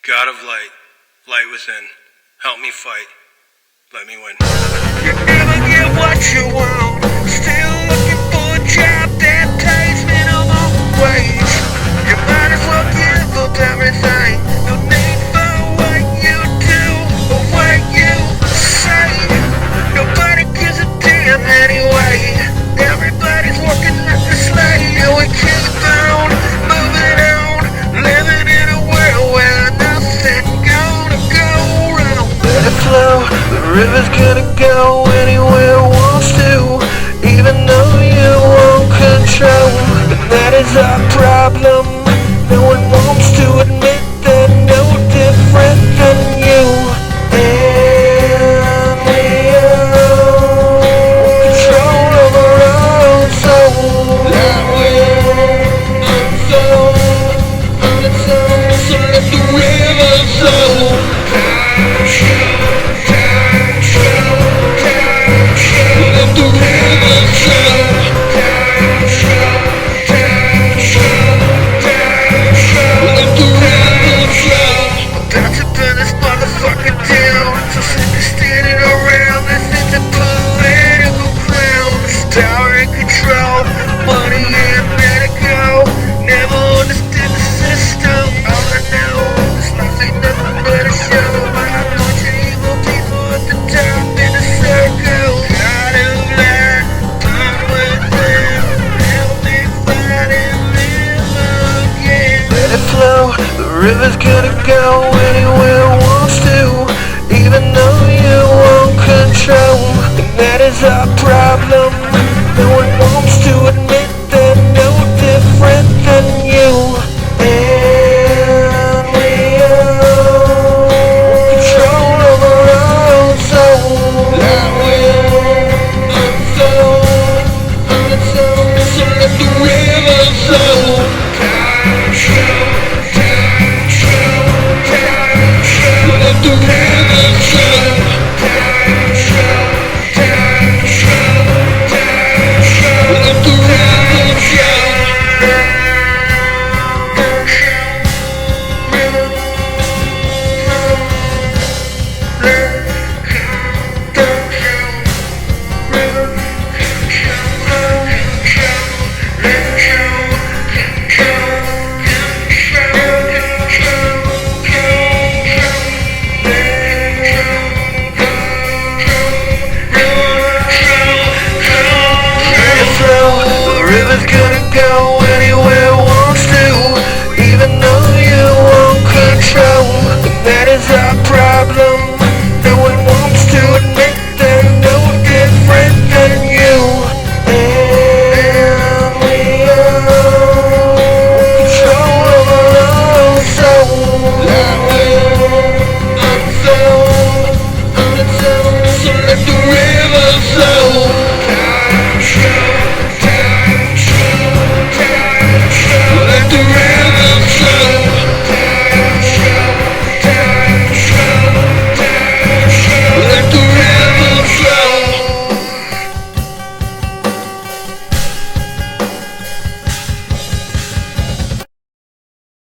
God of light, light within, help me fight, let me win. You never get what you want, still looking for a job that pays minimum wage. You might as well give up everything, no need for what you do or what you say. Nobody gives a damn anyway, everybody's working like a slave. And we keep on moving on, living in a world where nothing gonna go wrong. Let it flow, the river's gonna go anywhere it wants to, even though you won't control. And that is our problem, no one wants to admit they're no different than you and me alone. Control over our own soul, that will unfold on its own. So let the river flow. The river's gonna go anywhere it wants to, even though you won't control. And that is our problem.